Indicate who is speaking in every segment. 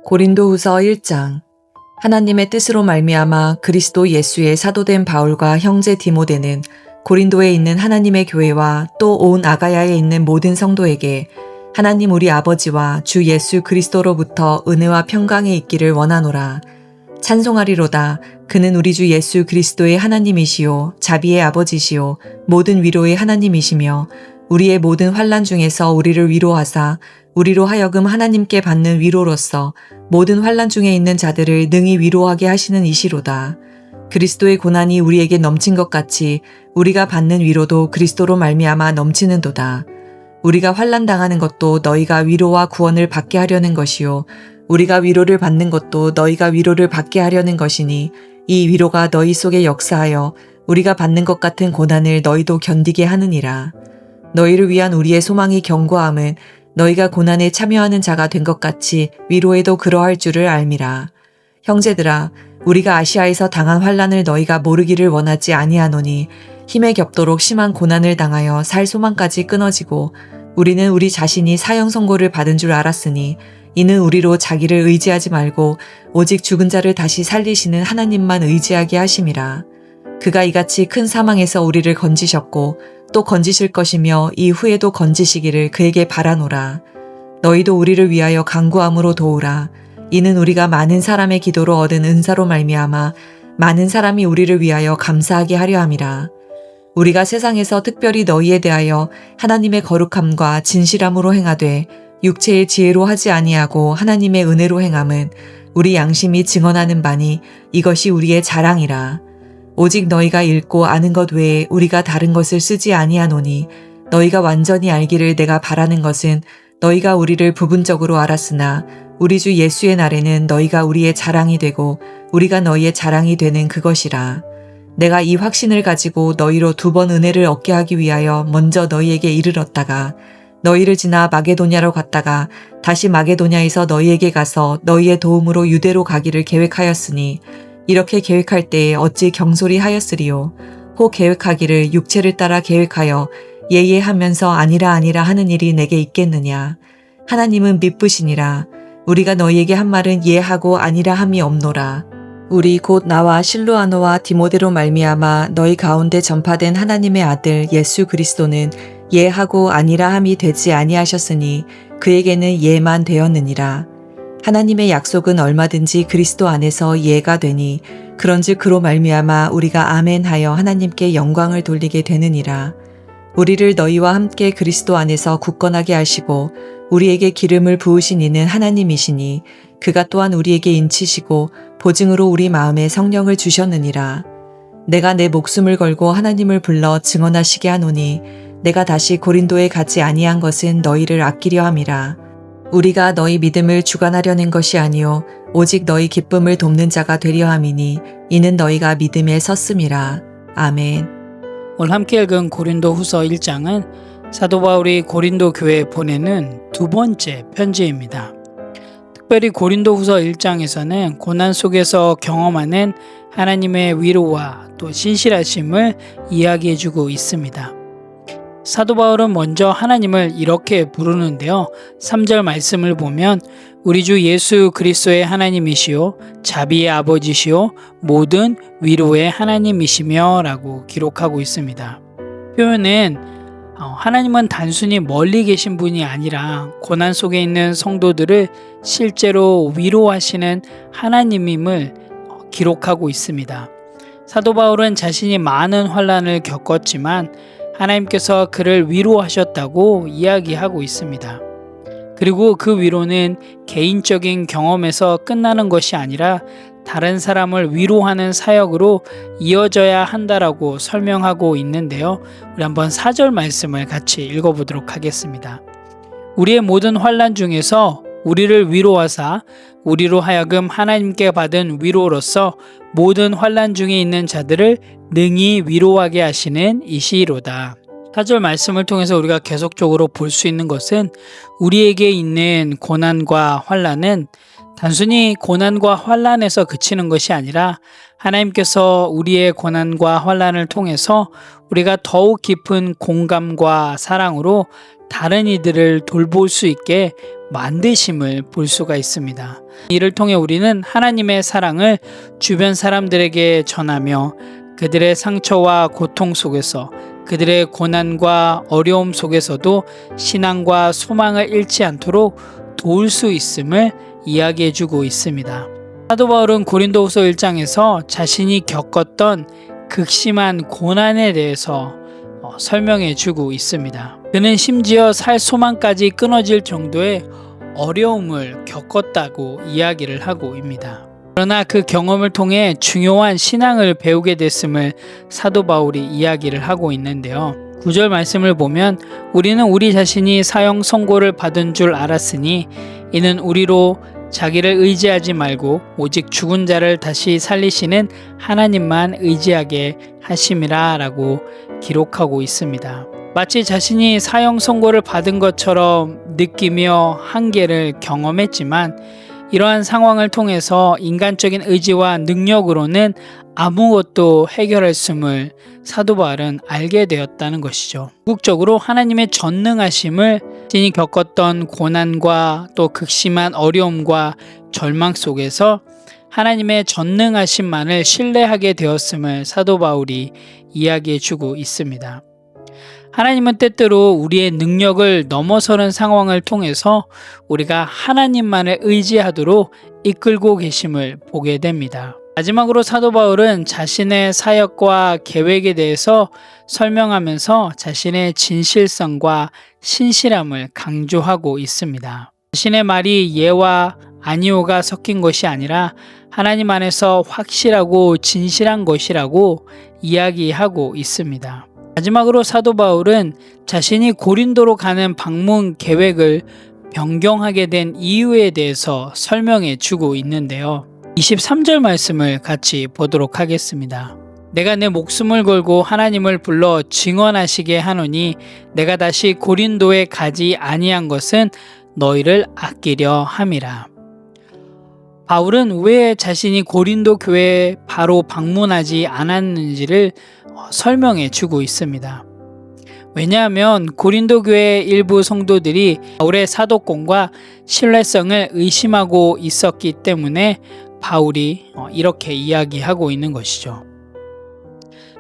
Speaker 1: 고린도후서 1장. 하나님의 뜻으로 말미암아 그리스도 예수의 사도된 바울과 형제 디모데는 고린도에 있는 하나님의 교회와 또 온 아가야에 있는 모든 성도에게 하나님 우리 아버지와 주 예수 그리스도로부터 은혜와 평강이 있기를 원하노라. 찬송하리로다. 그는 우리 주 예수 그리스도의 하나님이시요 자비의 아버지시요 모든 위로의 하나님이시며 우리의 모든 환난 중에서 우리를 위로하사 우리로 하여금 하나님께 받는 위로로서 모든 환난 중에 있는 자들을 능히 위로하게 하시는 이시로다. 그리스도의 고난이 우리에게 넘친 것 같이 우리가 받는 위로도 그리스도로 말미암아 넘치는도다. 우리가 환난 당하는 것도 너희가 위로와 구원을 받게 하려는 것이요 우리가 위로를 받는 것도 너희가 위로를 받게 하려는 것이니 이 위로가 너희 속에 역사하여 우리가 받는 것 같은 고난을 너희도 견디게 하느니라. 너희를 위한 우리의 소망이 견고함은 너희가 고난에 참여하는 자가 된 것 같이 위로에도 그러할 줄을 알미라. 형제들아, 우리가 아시아에서 당한 환난을 너희가 모르기를 원하지 아니하노니 힘에 겹도록 심한 고난을 당하여 살 소망까지 끊어지고 우리는 우리 자신이 사형 선고를 받은 줄 알았으니 이는 우리로 자기를 의지하지 말고 오직 죽은 자를 다시 살리시는 하나님만 의지하게 하심이라. 그가 이같이 큰 사망에서 우리를 건지셨고 또 건지실 것이며 이후에도 건지시기를 그에게 바라노라. 너희도 우리를 위하여 간구함으로 도우라. 이는 우리가 많은 사람의 기도로 얻은 은사로 말미암아 많은 사람이 우리를 위하여 감사하게 하려 함이라. 우리가 세상에서 특별히 너희에 대하여 하나님의 거룩함과 진실함으로 행하되 육체의 지혜로 하지 아니하고 하나님의 은혜로 행함은 우리 양심이 증언하는 바니 이것이 우리의 자랑이라. 오직 너희가 읽고 아는 것 외에 우리가 다른 것을 쓰지 아니하노니 너희가 완전히 알기를 내가 바라는 것은 너희가 우리를 부분적으로 알았으나 우리 주 예수의 날에는 너희가 우리의 자랑이 되고 우리가 너희의 자랑이 되는 그것이라. 내가 이 확신을 가지고 너희로 2번 은혜를 얻게 하기 위하여 먼저 너희에게 이르렀다가 너희를 지나 마게도냐로 갔다가 다시 마게도냐에서 너희에게 가서 너희의 도움으로 유대로 가기를 계획하였으니 이렇게 계획할 때에 어찌 경솔히 하였으리요. 혹 계획하기를 육체를 따라 계획하여 예예하면서 아니라 하는 일이 내게 있겠느냐. 하나님은 미쁘시니라. 우리가 너희에게 한 말은 예하고 아니라 함이 없노라. 우리 곧 나와 실루아노와 디모데로 말미암아 너희 가운데 전파된 하나님의 아들 예수 그리스도는 예하고 아니라 함이 되지 아니하셨으니 그에게는 예만 되었느니라. 하나님의 약속은 얼마든지 그리스도 안에서 예가 되니 그런즉 그로 말미암아 우리가 아멘하여 하나님께 영광을 돌리게 되느니라. 우리를 너희와 함께 그리스도 안에서 굳건하게 하시고 우리에게 기름을 부으신 이는 하나님이시니 그가 또한 우리에게 인치시고 보증으로 우리 마음에 성령을 주셨느니라. 내가 내 목숨을 걸고 하나님을 불러 증언하시게 하노니 내가 다시 고린도에 가지 아니한 것은 너희를 아끼려 함이라. 우리가 너희 믿음을 주관하려는 것이 아니요 오직 너희 기쁨을 돕는 자가 되려 함이니 이는 너희가 믿음에 섰음이라. 아멘.
Speaker 2: 오늘 함께 읽은 고린도 후서 1장은 사도 바울이 고린도 교회에 보내는 2번째 편지입니다. 특별히 고린도 후서 1장에서는 고난 속에서 경험하는 하나님의 위로와 또 신실하심을 이야기해주고 있습니다. 사도 바울은 먼저 하나님을 이렇게 부르는데요. 3절 말씀을 보면 우리 주 예수 그리스도의 하나님이시요 자비의 아버지시요 모든 위로의 하나님이시며 라고 기록하고 있습니다. 표현은 하나님은 단순히 멀리 계신 분이 아니라 고난 속에 있는 성도들을 실제로 위로하시는 하나님임을 기록하고 있습니다. 사도 바울은 자신이 많은 환난을 겪었지만 하나님께서 그를 위로하셨다고 이야기하고 있습니다. 그리고 그 위로는 개인적인 경험에서 끝나는 것이 아니라 다른 사람을 위로하는 사역으로 이어져야 한다라고 설명하고 있는데요. 우리 한번 4절 말씀을 같이 읽어보도록 하겠습니다. 우리의 모든 환난 중에서 우리를 위로하사 우리로 하여금 하나님께 받은 위로로서 모든 환난 중에 있는 자들을 능히 위로하게 하시는 이시로다. 4절 말씀을 통해서 우리가 계속적으로 볼 수 있는 것은 우리에게 있는 고난과 환난은 단순히 고난과 환난에서 그치는 것이 아니라 하나님께서 우리의 고난과 환난을 통해서 우리가 더욱 깊은 공감과 사랑으로 다른 이들을 돌볼 수 있게 만드심을 볼 수가 있습니다. 이를 통해 우리는 하나님의 사랑을 주변 사람들에게 전하며 그들의 상처와 고통 속에서, 그들의 고난과 어려움 속에서도 신앙과 소망을 잃지 않도록 도울 수 있음을 이야기해주고 있습니다. 사도 바울은 고린도후서 1장에서 자신이 겪었던 극심한 고난에 대해서 설명해주고 있습니다. 그는 심지어 살 소망까지 끊어질 정도의 어려움을 겪었다고 이야기를 하고 있습니다. 그러나 그 경험을 통해 중요한 신앙을 배우게 됐음을 사도 바울이 이야기를 하고 있는데요. 9절 말씀을 보면 우리는 우리 자신이 사형 선고를 받은 줄 알았으니 이는 우리로 자기를 의지하지 말고 오직 죽은 자를 다시 살리시는 하나님만 의지하게 하심이라 라고 기록하고 있습니다. 마치 자신이 사형 선고를 받은 것처럼 느끼며 한계를 경험했지만 이러한 상황을 통해서 인간적인 의지와 능력으로는 아무것도 해결할 수를 사도 바울은 알게 되었다는 것이죠. 궁극적으로 하나님의 전능하심을 자신이 겪었던 고난과 또 극심한 어려움과 절망 속에서 하나님의 전능하심만을 신뢰하게 되었음을 사도 바울이 이야기해주고 있습니다. 하나님은 때때로 우리의 능력을 넘어서는 상황을 통해서 우리가 하나님만을 의지하도록 이끌고 계심을 보게 됩니다. 마지막으로 사도 바울은 자신의 사역과 계획에 대해서 설명하면서 자신의 진실성과 신실함을 강조하고 있습니다. 자신의 말이 예와 아니오가 섞인 것이 아니라 하나님 안에서 확실하고 진실한 것이라고 이야기하고 있습니다. 마지막으로 사도 바울은 자신이 고린도로 가는 방문 계획을 변경하게 된 이유에 대해서 설명해 주고 있는데요. 23절 말씀을 같이 보도록 하겠습니다. 내가 내 목숨을 걸고 하나님을 불러 증언하시게 하노니 내가 다시 고린도에 가지 아니한 것은 너희를 아끼려 함이라. 바울은 왜 자신이 고린도 교회에 바로 방문하지 않았는지를 설명해 주고 있습니다. 왜냐하면 고린도 교회의 일부 성도들이 바울의 사도권과 신뢰성을 의심하고 있었기 때문에 바울이 이렇게 이야기하고 있는 것이죠.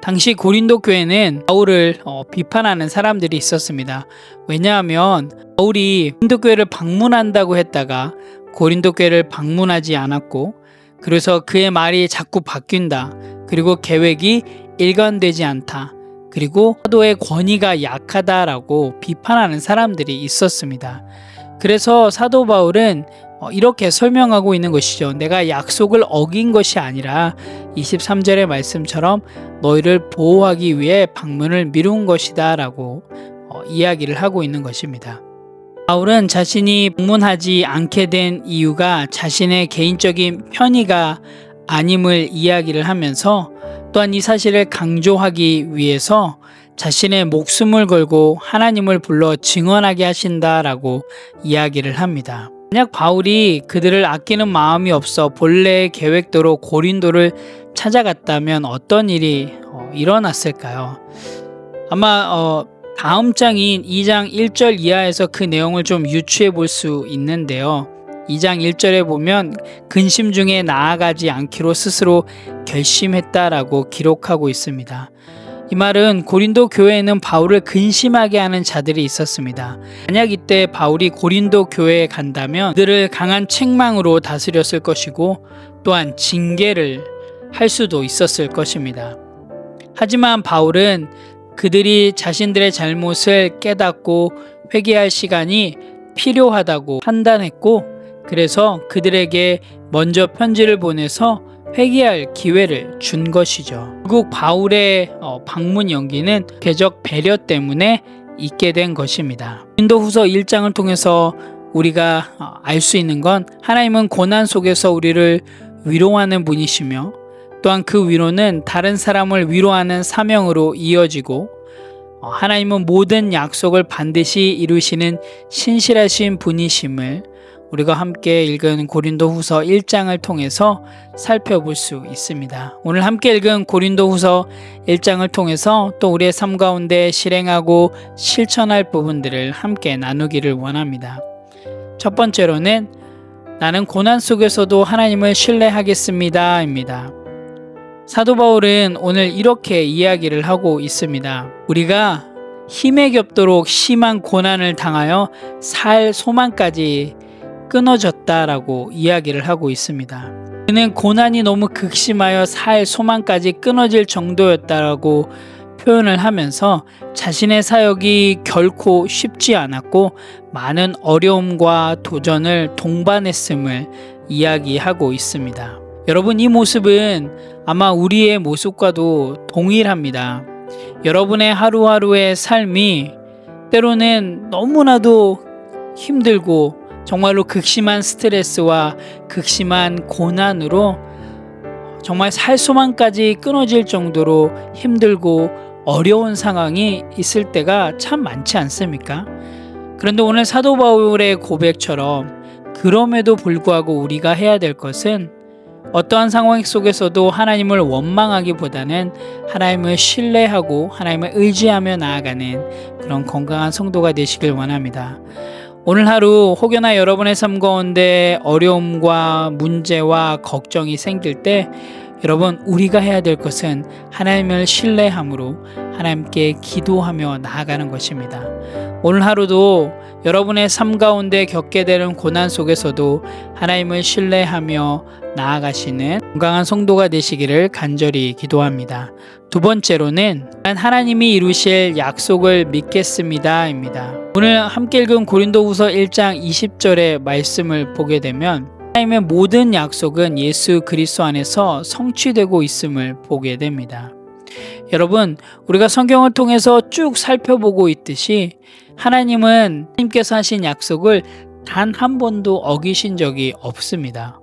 Speaker 2: 당시 고린도 교회는 바울을 비판하는 사람들이 있었습니다. 왜냐하면 바울이 고린도 교회를 방문한다고 했다가 고린도 교회를 방문하지 않았고, 그래서 그의 말이 자꾸 바뀐다. 그리고 계획이 일관되지 않다. 그리고 사도의 권위가 약하다라고 비판하는 사람들이 있었습니다. 그래서 사도 바울은 이렇게 설명하고 있는 것이죠. 내가 약속을 어긴 것이 아니라 23절의 말씀처럼 너희를 보호하기 위해 방문을 미룬 것이다 라고 이야기를 하고 있는 것입니다. 바울은 자신이 방문하지 않게 된 이유가 자신의 개인적인 편의가 아님을 이야기를 하면서 또한 이 사실을 강조하기 위해서 자신의 목숨을 걸고 하나님을 불러 증언하게 하신다라고 이야기를 합니다. 만약 바울이 그들을 아끼는 마음이 없어 본래의 계획대로 고린도를 찾아갔다면 어떤 일이 일어났을까요? 아마 다음 장인 2장 1절 이하에서 그 내용을 좀 유추해 볼 수 있는데요. 2장 1절에 보면 근심 중에 나아가지 않기로 스스로 결심했다라고 기록하고 있습니다. 이 말은 고린도 교회에는 바울을 근심하게 하는 자들이 있었습니다. 만약 이때 바울이 고린도 교회에 간다면 그들을 강한 책망으로 다스렸을 것이고 또한 징계를 할 수도 있었을 것입니다. 하지만 바울은 그들이 자신들의 잘못을 깨닫고 회개할 시간이 필요하다고 판단했고, 그래서 그들에게 먼저 편지를 보내서 회개할 기회를 준 것이죠. 결국 바울의 방문 연기는 궤적 배려 때문에 있게 된 것입니다. 고린도후서 1장을 통해서 우리가 알 수 있는 건 하나님은 고난 속에서 우리를 위로하는 분이시며 또한 그 위로는 다른 사람을 위로하는 사명으로 이어지고 하나님은 모든 약속을 반드시 이루시는 신실하신 분이심을 우리가 함께 읽은 고린도후서 1장을 통해서 살펴볼 수 있습니다. 오늘 함께 읽은 고린도후서 1장을 통해서 또 우리의 삶 가운데 실행하고 실천할 부분들을 함께 나누기를 원합니다. 첫 번째로는 나는 고난 속에서도 하나님을 신뢰하겠습니다 입니다. 사도 바울은 오늘 이렇게 이야기를 하고 있습니다. 우리가 힘에 겹도록 심한 고난을 당하여 살 소망까지 끊어졌다라고 이야기를 하고 있습니다. 그는 고난이 너무 극심하여 살 소망까지 끊어질 정도였다라고 표현을 하면서 자신의 사역이 결코 쉽지 않았고 많은 어려움과 도전을 동반했음을 이야기하고 있습니다. 여러분, 이 모습은 아마 우리의 모습과도 동일합니다. 여러분의 하루하루의 삶이 때로는 너무나도 힘들고 정말로 극심한 스트레스와 극심한 고난으로 정말 살 소망까지 끊어질 정도로 힘들고 어려운 상황이 있을 때가 참 많지 않습니까? 그런데 오늘 사도 바울의 고백처럼 그럼에도 불구하고 우리가 해야 될 것은 어떠한 상황 속에서도 하나님을 원망하기보다는 하나님을 신뢰하고 하나님을 의지하며 나아가는 그런 건강한 성도가 되시길 원합니다. 오늘 하루 혹여나 여러분의 삶 가운데 어려움과 문제와 걱정이 생길 때 여러분, 우리가 해야 될 것은 하나님을 신뢰함으로 하나님께 기도하며 나아가는 것입니다. 오늘 하루도 여러분의 삶 가운데 겪게 되는 고난 속에서도 하나님을 신뢰하며 나아가시는 건강한 성도가 되시기를 간절히 기도합니다. 두 번째로는 하나님이 이루실 약속을 믿겠습니다 입니다. 오늘 함께 읽은 고린도후서 1장 20절의 말씀을 보게 되면 하나님의 모든 약속은 예수 그리스도 안에서 성취되고 있음을 보게 됩니다. 여러분, 우리가 성경을 통해서 쭉 살펴보고 있듯이 하나님께서 하신 약속을 단 한 번도 어기신 적이 없습니다.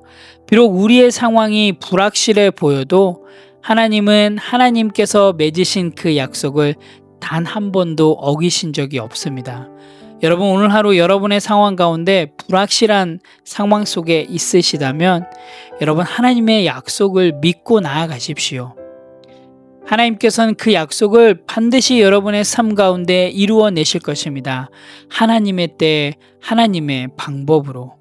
Speaker 2: 비록 우리의 상황이 불확실해 보여도 하나님은 하나님께서 맺으신 그 약속을 단 한 번도 어기신 적이 없습니다. 여러분, 오늘 하루 여러분의 상황 가운데 불확실한 상황 속에 있으시다면 여러분, 하나님의 약속을 믿고 나아가십시오. 하나님께서는 그 약속을 반드시 여러분의 삶 가운데 이루어내실 것입니다. 하나님의 때, 하나님의 방법으로.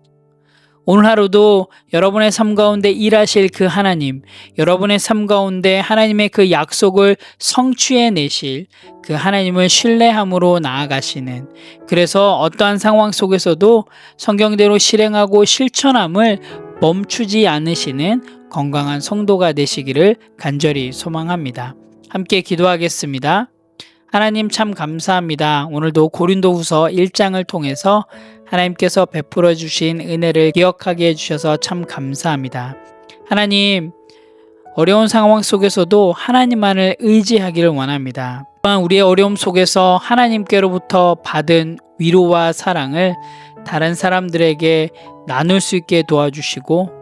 Speaker 2: 오늘 하루도 여러분의 삶 가운데 일하실 그 하나님, 여러분의 삶 가운데 하나님의 그 약속을 성취해내실 그 하나님을 신뢰함으로 나아가시는, 그래서 어떠한 상황 속에서도 성경대로 실행하고 실천함을 멈추지 않으시는 건강한 성도가 되시기를 간절히 소망합니다. 함께 기도하겠습니다. 하나님, 참 감사합니다. 오늘도 고린도후서 1장을 통해서 하나님께서 베풀어 주신 은혜를 기억하게 해주셔서 참 감사합니다. 하나님, 어려운 상황 속에서도 하나님만을 의지하기를 원합니다. 또한 우리의 어려움 속에서 하나님께로부터 받은 위로와 사랑을 다른 사람들에게 나눌 수 있게 도와주시고,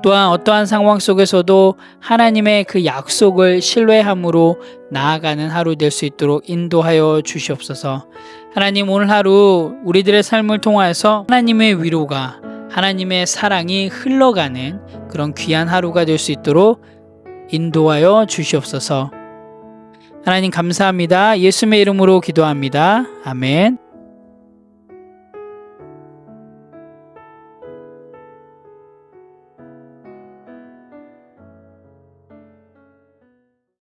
Speaker 2: 또한 어떠한 상황 속에서도 하나님의 그 약속을 신뢰함으로 나아가는 하루 될 수 있도록 인도하여 주시옵소서. 하나님, 오늘 하루 우리들의 삶을 통하여서 하나님의 위로가, 하나님의 사랑이 흘러가는 그런 귀한 하루가 될 수 있도록 인도하여 주시옵소서. 하나님 감사합니다. 예수님의 이름으로 기도합니다. 아멘.